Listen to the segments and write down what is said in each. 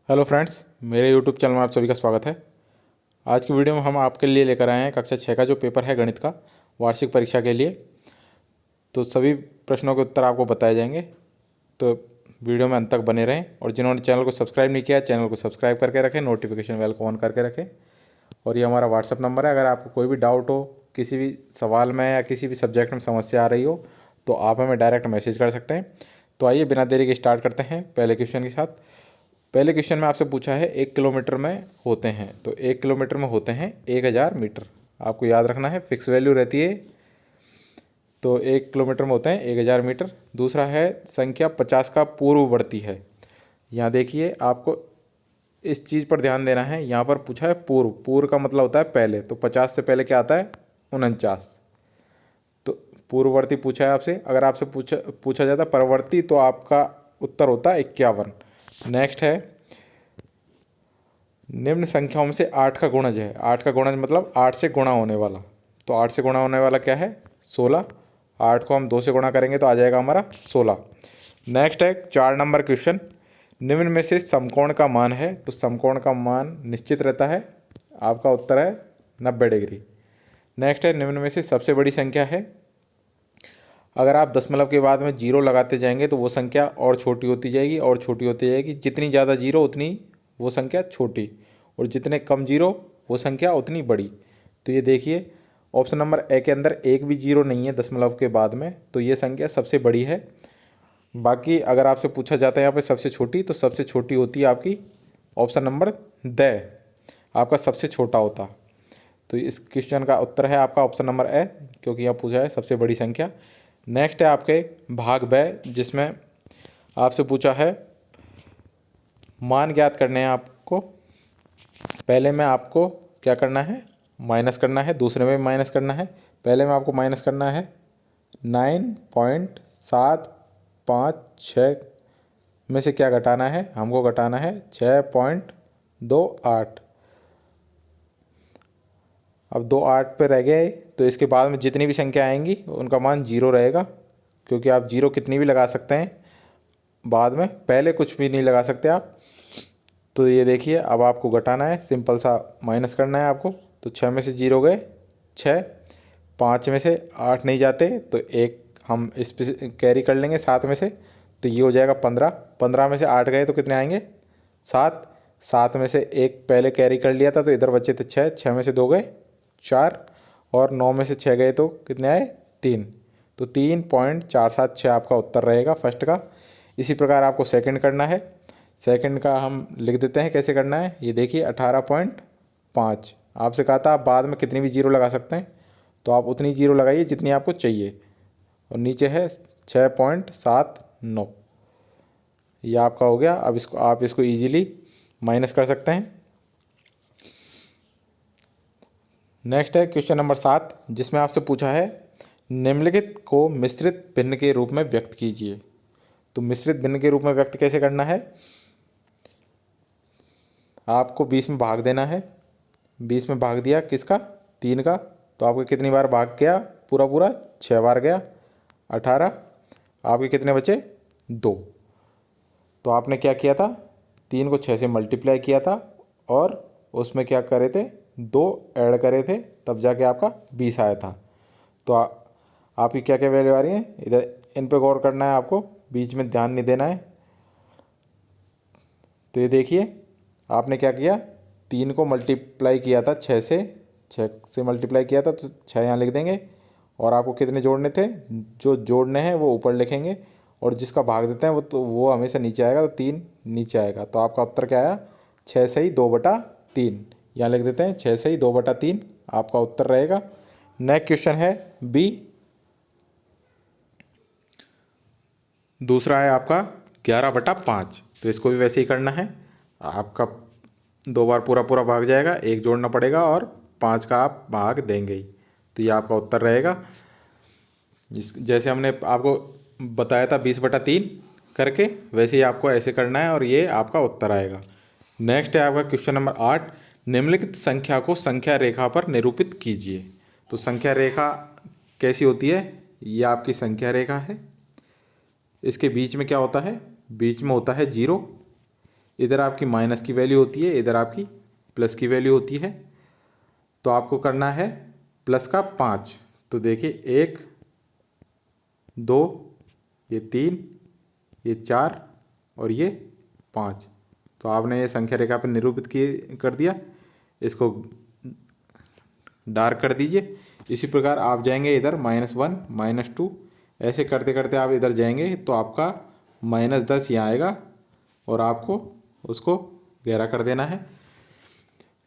Hello friends, मेरे YouTube channel में आप सभी का स्वागत है। आज की वीडियो में हम आपके लिए लेकर आए हैं कक्षा 6 का जो पेपर है गणित का वार्षिक परीक्षा के लिए। तो सभी प्रश्नों के उत्तर आपको बताए जाएंगे, तो वीडियो में अंत तक बने रहें। और जिन्होंने चैनल को सब्सक्राइब नहीं किया, चैनल को सब्सक्राइब करके रखें, नोटिफिकेशन बेल को ऑन करके रखें। और ये हमारा व्हाट्सअप नंबर है। अगर आपको कोई भी डाउट हो, किसी भी सवाल में या किसी भी सब्जेक्ट में समस्या आ रही हो, तो आप हमें डायरेक्ट मैसेज कर सकते हैं। तो आइए बिना देरी के स्टार्ट करते हैं पहले क्वेश्चन के साथ। पहले क्वेश्चन में आपसे पूछा है 1 किलोमीटर में होते हैं, तो 1 किलोमीटर में होते हैं 1000 मीटर। आपको याद रखना है, फिक्स वैल्यू रहती है। तो 1 किलोमीटर में होते हैं 1000 मीटर। दूसरा है संख्या 50 का पूर्ववर्ती है। यहाँ देखिए, आपको इस चीज़ पर ध्यान देना है। यहाँ पर पूछा है पूर्व, पूर्व का मतलब होता है पहले। तो 50 से पहले क्या आता है? 49। तो पूर्ववर्ती पूछा है आपसे। अगर आपसे पूछा जाता परवर्ती, तो आपका उत्तर होता है 51। नेक्स्ट है, निम्न संख्याओं में से 8 का गुणज है। 8 का गुणज मतलब 8 से गुणा होने वाला। तो 8 से गुणा होने वाला क्या है? 16। 8 को हम 2 से गुणा करेंगे तो आ जाएगा हमारा 16। नेक्स्ट है 4 नंबर क्वेश्चन। निम्न में से समकोण का मान है। तो समकोण का मान निश्चित रहता है। आपका उत्तर है 90 डिग्री। नेक्स्ट है, निम्न में से सबसे बड़ी संख्या है। अगर आप दशमलव के बाद में जीरो लगाते जाएंगे तो वो संख्या और छोटी होती जाएगी और छोटी होती जाएगी। जितनी ज़्यादा जीरो उतनी वो संख्या छोटी, और जितने कम जीरो वो संख्या उतनी बड़ी। तो ये देखिए, ऑप्शन नंबर ए के अंदर एक भी जीरो नहीं है दशमलव के बाद में, तो ये संख्या सबसे बड़ी है। बाकी अगर आपसे पूछा जाता है यहाँ पे सबसे छोटी, तो सबसे छोटी होती है आपकी ऑप्शन नंबर द, आपका सबसे छोटा होता। तो इस क्वेश्चन का उत्तर है आपका ऑप्शन नंबर ए, क्योंकि यहाँ पूछा है सबसे बड़ी संख्या। नेक्स्ट है आपके भाग ब, जिसमें आपसे पूछा है मान ज्ञात करने हैं आपको। पहले में आपको क्या करना है? माइनस करना है। दूसरे में माइनस करना है। पहले में आपको माइनस करना है 9.756 में से क्या घटाना है? हमको घटाना है 6.28। अब 28 पे रह गए, तो इसके बाद में जितनी भी संख्या आएंगी उनका मान जीरो रहेगा, क्योंकि आप जीरो कितनी भी लगा सकते हैं बाद में, पहले कुछ भी नहीं लगा सकते आप। तो ये देखिए, अब आपको घटाना है, सिंपल सा माइनस करना है आपको। तो 6 में से जीरो गए 6, 5 में से 8 नहीं जाते, तो एक हम इस पे कैरी कर लेंगे 7 में से, तो ये हो जाएगा 15। 15 में से 8 गए तो कितने आएंगे? 7। 7 में से एक पहले कैरी कर लिया था, तो इधर बचे थे 6। 6 में से 2 गए 4, और 9 में से 6 गए तो कितने आए? 3। तो 3.476 आपका उत्तर रहेगा फर्स्ट का। इसी प्रकार आपको सेकंड करना है। सेकंड का हम लिख देते हैं, कैसे करना है ये देखिए। 18.5 आपसे कहा था आप बाद में कितनी भी जीरो लगा सकते हैं, तो आप उतनी जीरो लगाइए जितनी आपको चाहिए। और नीचे है 6.79, ये आपका हो गया। अब इसको आप इसको इजीली माइनस कर सकते हैं। नेक्स्ट है क्वेश्चन नंबर 7, जिसमें आपसे पूछा है निम्नलिखित को मिश्रित भिन्न के रूप में व्यक्त कीजिए। तो मिश्रित भिन्न के रूप में व्यक्त कैसे करना है? आपको 20 में भाग देना है। 20 में भाग दिया किसका? 3 का। तो आपके कितनी बार भाग गया? पूरा पूरा 6 बार गया। 18। आपके कितने बचे? 2। तो आपने क्या किया था? 3 को 6 से मल्टीप्लाई किया था, और उसमें क्या करे थे? 2 ऐड करे थे, तब जाके आपका 20 आया था। तो आपकी क्या क्या वैल्यू आ रही है इधर? इन पे गौर करना है आपको, बीच में ध्यान नहीं देना है। तो ये देखिए, आपने क्या किया? 3 को मल्टीप्लाई किया था 6 से, 6 से मल्टीप्लाई किया था, तो 6 यहाँ लिख देंगे। और आपको कितने जोड़ने थे? जो जोड़ने हैं वो ऊपर लिखेंगे, और जिसका भाग देते हैं वो हमेशा नीचे आएगा। तो 3 नीचे आएगा। तो आपका उत्तर क्या आया? 6 सही 2/3। यहाँ लिख देते हैं 6 सही 2/3 आपका उत्तर रहेगा। नेक्स्ट क्वेश्चन है बी। दूसरा है आपका 11/5। तो इसको भी वैसे ही करना है। आपका 2 बार पूरा पूरा भाग जाएगा, एक जोड़ना पड़ेगा, और 5 का आप भाग देंगे ही। तो ये आपका उत्तर रहेगा। जैसे हमने आपको बताया था 20/3 करके, वैसे ही आपको ऐसे करना है, और ये आपका उत्तर आएगा। नेक्स्ट है आपका क्वेश्चन नंबर 8। निम्नलिखित संख्या को संख्या रेखा पर निरूपित कीजिए। तो संख्या रेखा कैसी होती है? ये आपकी संख्या रेखा है। इसके बीच में क्या होता है? बीच में होता है जीरो। इधर आपकी माइनस की वैल्यू होती है, इधर आपकी प्लस की वैल्यू होती है। तो आपको करना है प्लस का 5। तो देखिए 1 2 ये 3 ये 4 और ये 5। तो आपने ये संख्या रेखा पर निरूपित कर दिया। इसको डार्क कर दीजिए। इसी प्रकार आप जाएंगे इधर -1 -2, ऐसे करते करते आप इधर जाएंगे तो आपका -10 यहाँ आएगा और आपको उसको गहरा कर देना है।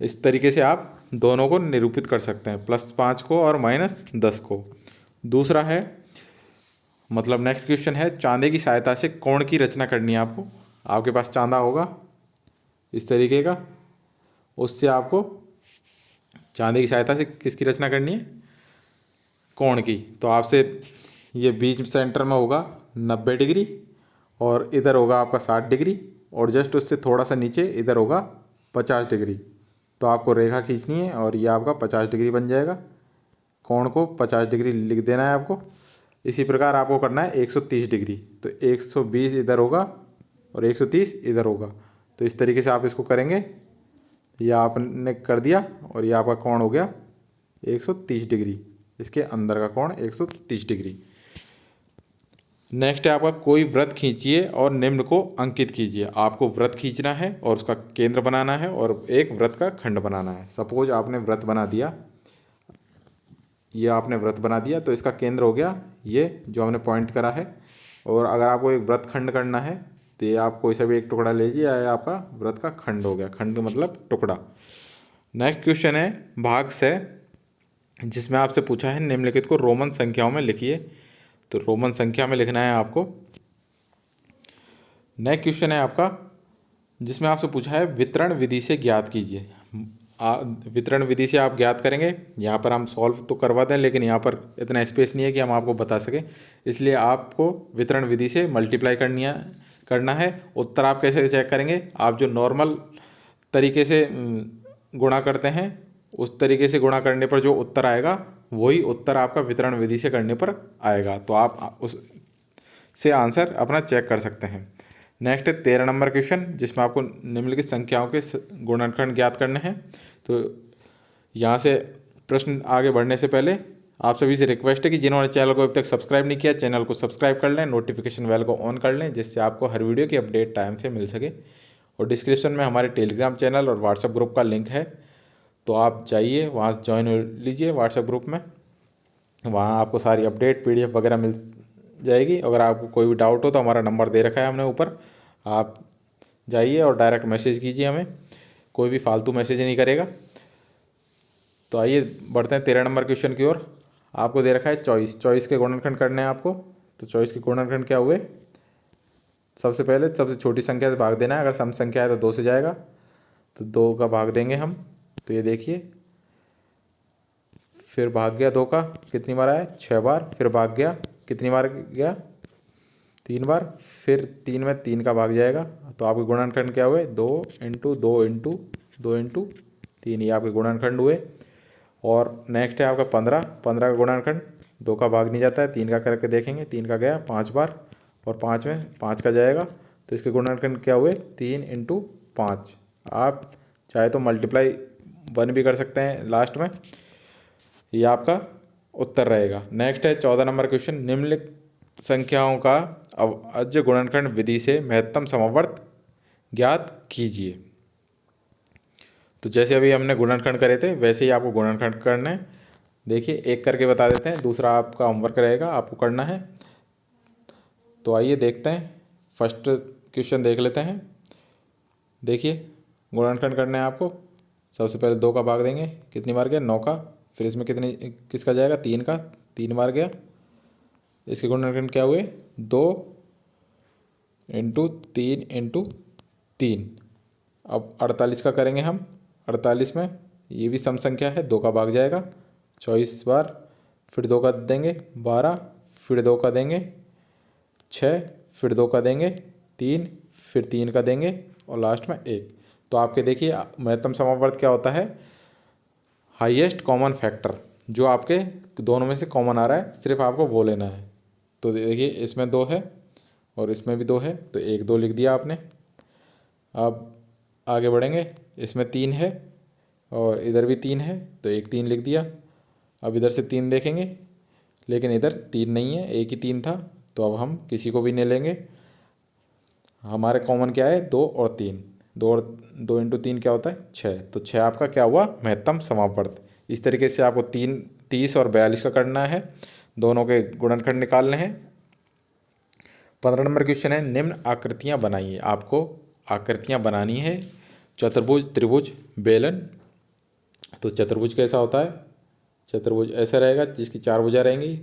इस तरीके से आप दोनों को निरूपित कर सकते हैं, +5 को और -10 को। दूसरा है, मतलब नेक्स्ट क्वेश्चन है, चांदे की सहायता से कोण की रचना करनी है आपको। आपके पास चांदा होगा इस तरीके का, उससे आपको चांदी की सहायता से किसकी रचना करनी है, कोण की। तो आपसे ये बीच सेंटर में होगा 90 डिग्री और इधर होगा आपका 60 डिग्री और जस्ट उससे थोड़ा सा नीचे इधर होगा 50 डिग्री। तो आपको रेखा खींचनी है और ये आपका 50 डिग्री बन जाएगा। कोण को 50 डिग्री लिख देना है आपको। इसी प्रकार आपको करना है 130 डिग्री। तो 120 इधर होगा और 130 इधर होगा। तो इस तरीके से आप इसको करेंगे। ये आपने कर दिया और ये आपका कोण हो गया 130 डिग्री। इसके अंदर का कोण 130 डिग्री। नेक्स्ट है आपका, कोई वृत्त खींचिए और निम्न को अंकित कीजिए। आपको वृत्त खींचना है और उसका केंद्र बनाना है और एक वृत्त का खंड बनाना है। सपोज आपने वृत्त बना दिया, ये आपने वृत्त बना दिया, तो इसका केंद्र हो गया ये जो हमने पॉइंट करा है। और अगर आपको एक वृत्त खंड करना है तो ये आप कोई सा भी एक टुकड़ा लीजिए, या आपका वृत्त का खंड हो गया। खंड मतलब टुकड़ा। नेक्स्ट क्वेश्चन है भाग से, जिसमें आपसे पूछा है निम्नलिखित को रोमन संख्याओं में लिखिए। तो रोमन संख्या में लिखना है आपको। नेक्स्ट क्वेश्चन है आपका, जिसमें आपसे पूछा है वितरण विधि से ज्ञात कीजिए। वितरण विधि से आप ज्ञात करेंगे। यहाँ पर हम सॉल्व तो करवा दें, लेकिन यहाँ पर इतना स्पेस नहीं है कि हम आपको बता सकें, इसलिए आपको वितरण विधि से मल्टीप्लाई करना है। उत्तर आप कैसे चेक करेंगे, आप जो नॉर्मल तरीके से गुणा करते हैं उस तरीके से गुणा करने पर जो उत्तर आएगा वही उत्तर आपका वितरण विधि से करने पर आएगा। तो आप उस से आंसर अपना चेक कर सकते हैं। नेक्स्ट है 13 नंबर क्वेश्चन, जिसमें आपको निम्नलिखित संख्याओं के गुणनखंड ज्ञात करने हैं। तो यहाँ से प्रश्न आगे बढ़ने से पहले आप सभी से रिक्वेस्ट है कि जिन्होंने चैनल को अभी तक सब्सक्राइब नहीं किया, चैनल को सब्सक्राइब कर लें, नोटिफिकेशन बेल को ऑन कर लें, जिससे आपको हर वीडियो की अपडेट टाइम से मिल सके। और डिस्क्रिप्शन में हमारे टेलीग्राम चैनल और व्हाट्सएप ग्रुप का लिंक है, तो आप जाइए वहाँ ज्वाइन हो लीजिए व्हाट्सएप ग्रुप में। वहाँ आपको सारी अपडेट PDF वगैरह मिल जाएगी। अगर आपको कोई भी डाउट हो तो हमारा नंबर दे रखा है हमने ऊपर, आप जाइए और डायरेक्ट मैसेज कीजिए हमें, कोई भी फालतू मैसेज नहीं करेगा। तो आइए बढ़ते हैं 13 नंबर क्वेश्चन की ओर। आपको दे रखा है 24 के गुणनखंड करने हैं आपको। तो 24 के गुणनखंड क्या हुए, सबसे पहले सबसे छोटी संख्या से भाग देना है। अगर सम संख्या है तो 2 से जाएगा, तो 2 का भाग देंगे हम। तो ये देखिए, फिर भाग गया 2 का, कितनी बार आया 6 बार। फिर भाग गया, कितनी बार गया 3 बार। फिर 3 में 3 का भाग जाएगा। तो आपके गुणनखंड क्या हुए, 2 × 2 × 2 × 3, ये आपके गुणनखंड हुए। और नेक्स्ट है आपका 15 का गुणनखंड। 2 का भाग नहीं जाता है, 3 का करके देखेंगे। 3 का गया 5 बार और 5 में 5 का जाएगा। तो इसके गुणनखंड क्या हुए, 3 × 5। आप चाहे तो मल्टीप्लाई 1 भी कर सकते हैं लास्ट में, ये आपका उत्तर रहेगा। नेक्स्ट है 14 नंबर क्वेश्चन, निम्नलिखित संख्याओं का अभाज्य गुणनखंड विधि से महत्तम समवर्त ज्ञात कीजिए। तो जैसे अभी हमने गुणनखंड करे थे वैसे ही आपको गुणनखंड करना है। देखिए एक करके बता देते हैं, दूसरा आपका होमवर्क रहेगा, आपको करना है। तो आइए देखते हैं, फर्स्ट क्वेश्चन देख लेते हैं। देखिए गुणनखंड करना है आपको। सबसे पहले 2 का भाग देंगे, कितनी बार गया 9 का। फिर इसमें किसका जाएगा 3 का, 3 बार गया। इसके गुणनखंड क्या हुए, 2 × 3 × 3। अब 48 का करेंगे हम। 48 में ये भी सम संख्या है, 2 का भाग जाएगा 24 बार। फिर 2 का देंगे 12, फिर 2 का देंगे 6, फिर 2 का देंगे 3, फिर 3 का देंगे और लास्ट में 1। तो आपके देखिए महत्तम समवर्त क्या होता है, हाईएस्ट कॉमन फैक्टर, जो आपके दोनों में से कॉमन आ रहा है, सिर्फ आपको वो लेना है। तो देखिए इसमें 2 है और इसमें भी 2 है, तो 1 2 लिख दिया आपने। अब आगे बढ़ेंगे, इसमें 3 है और इधर भी 3 है, तो एक 3 लिख दिया। अब इधर से 3 देखेंगे, लेकिन इधर 3 नहीं है, एक ही 3 था, तो अब हम किसी को भी नहीं लेंगे। हमारे कॉमन क्या है, 2 और 3, 2 और 2 इंटू 3 क्या होता है 6, तो 6 आपका क्या हुआ महत्तम समापवर्त। इस तरीके से आपको 30 और 42 का करना है, दोनों के गुणनखंड निकालने हैं। 15 नंबर क्वेश्चन है, निम्न आकृतियाँ बनाइए। आपको आकृतियाँ बनानी है, चतुर्भुज, त्रिभुज, बेलन। तो चतुर्भुज कैसा होता है, चतुर्भुज ऐसा रहेगा जिसकी 4 भुजा रहेंगी।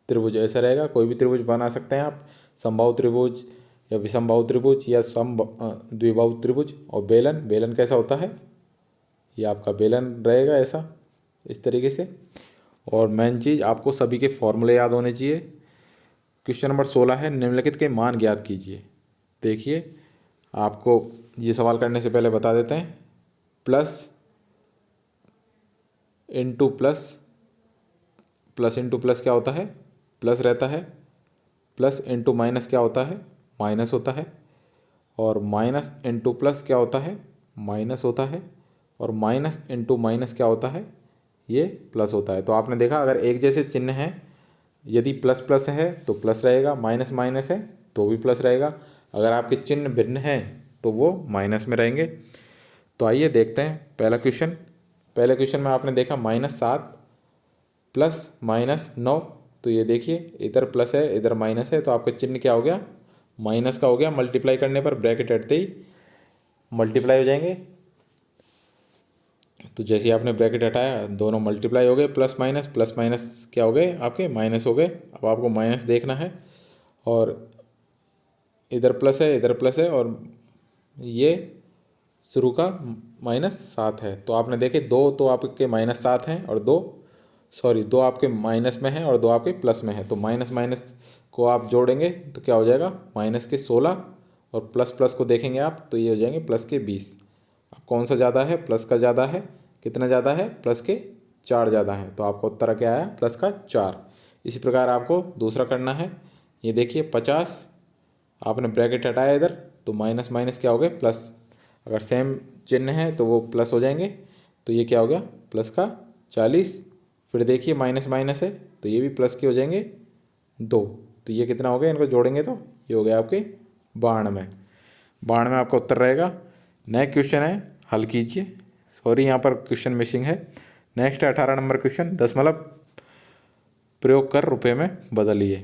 त्रिभुज ऐसा रहेगा, कोई भी त्रिभुज बना सकते हैं आप, समबाहु त्रिभुज या विषमबाहु त्रिभुज या द्विबाहु त्रिभुज। और बेलन, बेलन कैसा होता है, ये आपका बेलन रहेगा ऐसा, इस तरीके से। और मेन चीज़ आपको सभी के फॉर्मूले याद होने चाहिए। क्वेश्चन नंबर 16 है, निम्नलिखित के मान ज्ञात कीजिए। देखिए, आपको ये सवाल करने से पहले बता देते हैं, plus into plus, plus into plus क्या होता है, प्लस रहता है। प्लस इंटू माइनस क्या होता है, माइनस होता है। और माइनस इंटू प्लस क्या होता है, माइनस होता है। और माइनस इंटू माइनस क्या होता है, ये प्लस होता है। तो आपने देखा, अगर एक जैसे चिन्ह हैं, यदि प्लस प्लस है तो प्लस रहेगा, माइनस माइनस है तो भी प्लस रहेगा। अगर आपके चिन्ह भिन्न हैं तो वो माइनस में रहेंगे। तो आइए देखते हैं पहला क्वेश्चन। पहले क्वेश्चन में आपने देखा -7 प्लस -9, तो ये देखिए इधर प्लस है इधर माइनस है, तो आपका चिन्ह क्या हो गया, माइनस का हो गया। मल्टीप्लाई करने पर ब्रैकेट हटते ही मल्टीप्लाई हो जाएंगे। तो जैसे ही आपने ब्रैकेट हटाया दोनों मल्टीप्लाई हो गए, प्लस माइनस क्या हो गए आपके, माइनस हो गए। अब आपको माइनस देखना है, और इधर प्लस है और ये शुरू का -7 है। तो आपने देखे दो तो आपके -7 हैं और दो आपके माइनस में हैं और दो आपके प्लस में हैं। तो माइनस माइनस को आप जोड़ेंगे तो क्या हो जाएगा, माइनस के 16, और प्लस प्लस को देखेंगे आप तो ये हो जाएंगे प्लस के 20। अब कौन सा ज़्यादा है, प्लस का ज़्यादा है। कितना ज़्यादा है, प्लस के 4 ज़्यादा है। तो आपका उत्तर क्या आया, प्लस का 4। इसी प्रकार आपको दूसरा करना है। ये देखिए 50, आपने ब्रैकेट हटाया इधर तो माइनस माइनस क्या हो गए प्लस। अगर सेम चिन्ह है तो वो प्लस हो जाएंगे। तो ये क्या हो गया, प्लस का 40। फिर देखिए माइनस माइनस है तो ये भी प्लस के हो जाएंगे 2। तो ये कितना हो गया, इनको जोड़ेंगे तो ये हो गया आपके 92। 92 आपका उत्तर रहेगा। नेक्स्ट क्वेश्चन है, हल कीजिए। सॉरी, यहाँ पर क्वेश्चन मिसिंग है। नेक्स्ट है 18 नंबर क्वेश्चन, दशमलव प्रयोग कर रुपये में बदलिए।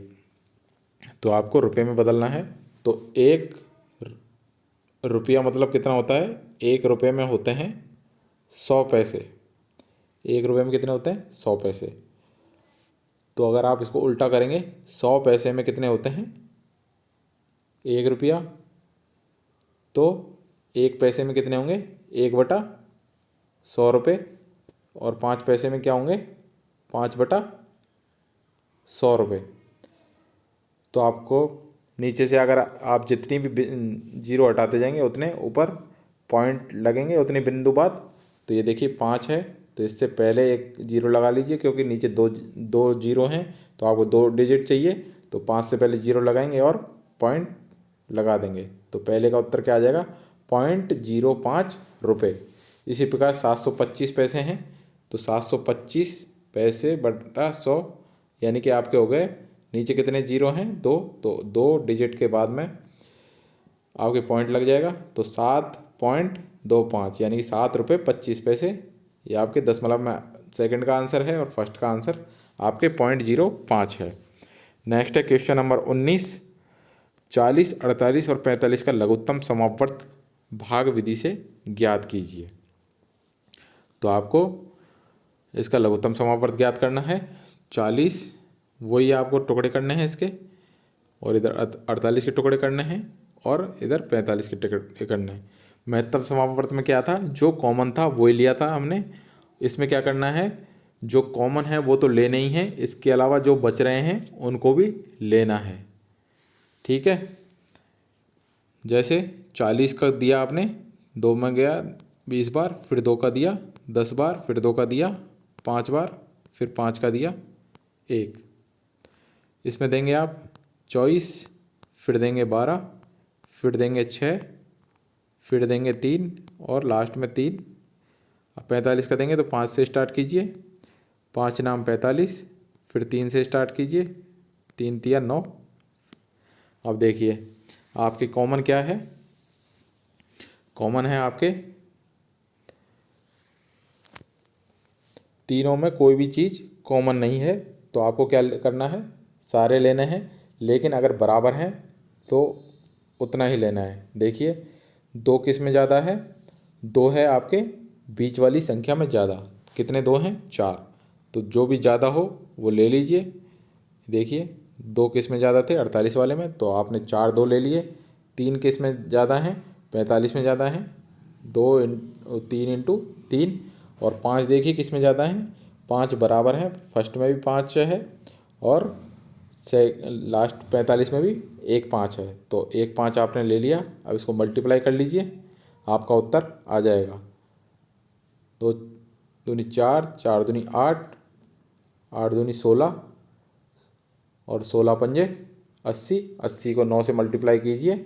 तो आपको रुपये में बदलना है। तो 1 रुपया मतलब कितना होता है, 1 रुपये में होते हैं 100 पैसे। 1 रुपये में कितने होते हैं, 100 पैसे। तो अगर आप इसको उल्टा करेंगे, 100 पैसे में कितने होते हैं 1 रुपया, तो 1 पैसे में कितने होंगे 1/100 रुपये। और 5 पैसे में क्या होंगे 5/100 रुपये। तो आपको नीचे से अगर आप जितनी भी जीरो हटाते जाएंगे उतने ऊपर पॉइंट लगेंगे, उतनी बिंदु बाद। तो ये देखिए 5 है तो इससे पहले एक जीरो लगा लीजिए, क्योंकि नीचे दो दो जीरो हैं तो आपको 2 डिजिट चाहिए। तो 5 से पहले जीरो लगाएंगे और पॉइंट लगा देंगे। तो पहले का उत्तर क्या आ जाएगा, 0.05 रुपये। इसी प्रकार 725 पैसे हैं, तो 725 पैसे बटा 100, यानी कि आपके हो गए, नीचे कितने जीरो हैं 2, तो 2 डिजिट के बाद में आपके पॉइंट लग जाएगा। तो 7.25 यानी कि 7 रुपये 25 पैसे। ये आपके दशमलव में सेकंड का आंसर है और फर्स्ट का आंसर आपके 0.05 है। नेक्स्ट है क्वेश्चन नंबर 19, 40, 48 और 45 का लघुत्तम समापवर्त भाग विधि से ज्ञात कीजिए। तो आपको इसका लघुत्तम समापवर्त ज्ञात करना है। 40 वही आपको टुकड़े करने हैं इसके, और इधर 48 के टुकड़े करने हैं, और इधर 45 के टुकड़े करने हैं। महत्तम समापवर्त में क्या था, जो कॉमन था वही लिया था हमने। इसमें क्या करना है, जो कॉमन है वो तो लेना ही है, इसके अलावा जो बच रहे हैं उनको भी लेना है। ठीक है, जैसे 40 का दिया आपने, 2 में गया 20 बार, फिर 2 का दिया 10 बार, फिर 2 का दिया 5 बार, फिर 5 का दिया 1। इसमें देंगे आप 24, फिर देंगे 12, फिर देंगे 6, फिर देंगे 3 और लास्ट में 3। अब 45 का देंगे तो 5 से स्टार्ट कीजिए, 5 नाम 45, फिर 3 से स्टार्ट कीजिए, 3 तिया 9। अब देखिए आपके कॉमन क्या है, कॉमन है आपके तीनों में कोई भी चीज़ कॉमन नहीं है। तो आपको क्या करना है, सारे लेने हैं, लेकिन अगर बराबर हैं तो उतना ही लेना है। देखिए 2 किस में ज़्यादा है, 2 है आपके बीच वाली संख्या में ज़्यादा। कितने 2 हैं, 4। तो जो भी ज़्यादा हो वो ले लीजिए। देखिए 2 किस में ज़्यादा थे, 48 वाले में, तो आपने 4 2 ले लिए। 3 किस में ज़्यादा हैं, 45 में ज़्यादा हैं, 3 इंटू 3। और 5 देखिए किस में ज़्यादा हैं, 5 बराबर हैं, फर्स्ट में भी 5 है और से लास्ट 45 में भी एक 5 है। तो एक 5 आपने ले लिया। अब इसको मल्टीप्लाई कर लीजिए, आपका उत्तर आ जाएगा। 2 दूनी 4, 4 दूनी 8, 8 दूनी 16 और 16 पंजे 80। 80 को 9 से मल्टीप्लाई कीजिए,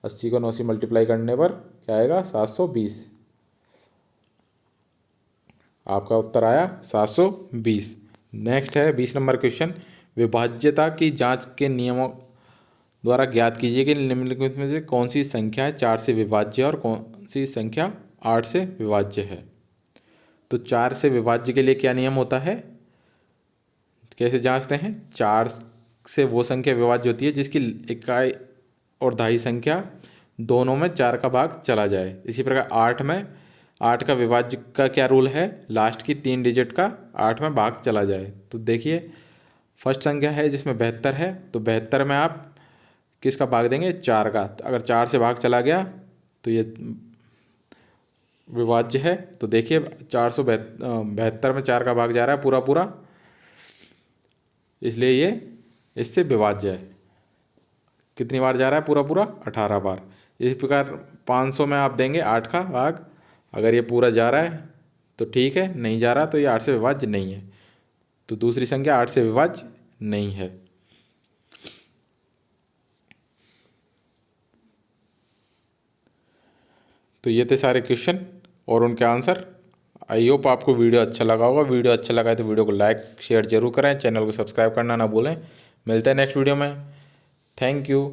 80 को 9 से मल्टीप्लाई करने पर क्या आएगा, 720। आपका उत्तर आया 720। नेक्स्ट है 20 नंबर क्वेश्चन। विभाज्यता की जांच के नियमों द्वारा ज्ञात कीजिए कि निम्नलिखित में से कौन सी संख्या 4 से विभाज्य है और कौन सी संख्या 8 से विभाज्य है। तो 4 से विभाज्य के लिए क्या नियम होता है, कैसे जांचते हैं। 4 से वो संख्या विभाज्य होती है जिसकी इकाई और दहाई संख्या दोनों में 4 का भाग चला जाए। इसी प्रकार 8 में 8 का विभाज्य का क्या रूल है, लास्ट की 3 डिजिट का 8 में भाग चला जाए। तो देखिए फर्स्ट संख्या है जिसमें 72 है, तो 72 में आप किसका भाग देंगे, 4 का। अगर 4 से भाग चला गया तो ये विभाज्य है। तो देखिए 472 में 4 का भाग जा रहा है पूरा पूरा, इसलिए ये इससे विभाज्य है। कितनी बार जा रहा है पूरा पूरा, 18 बार। इसी प्रकार 500 में आप देंगे 8 का भाग। अगर ये पूरा जा रहा है तो ठीक है, नहीं जा रहा तो ये 8 से विभाज्य नहीं है। तो दूसरी संख्या 8 से विभाज्य नहीं है। तो ये थे सारे क्वेश्चन और उनके आंसर। आई होप आपको वीडियो अच्छा लगा होगा। वीडियो अच्छा लगा है तो वीडियो को लाइक शेयर जरूर करें, चैनल को सब्सक्राइब करना ना भूलें। मिलते हैं नेक्स्ट वीडियो में। Thank you.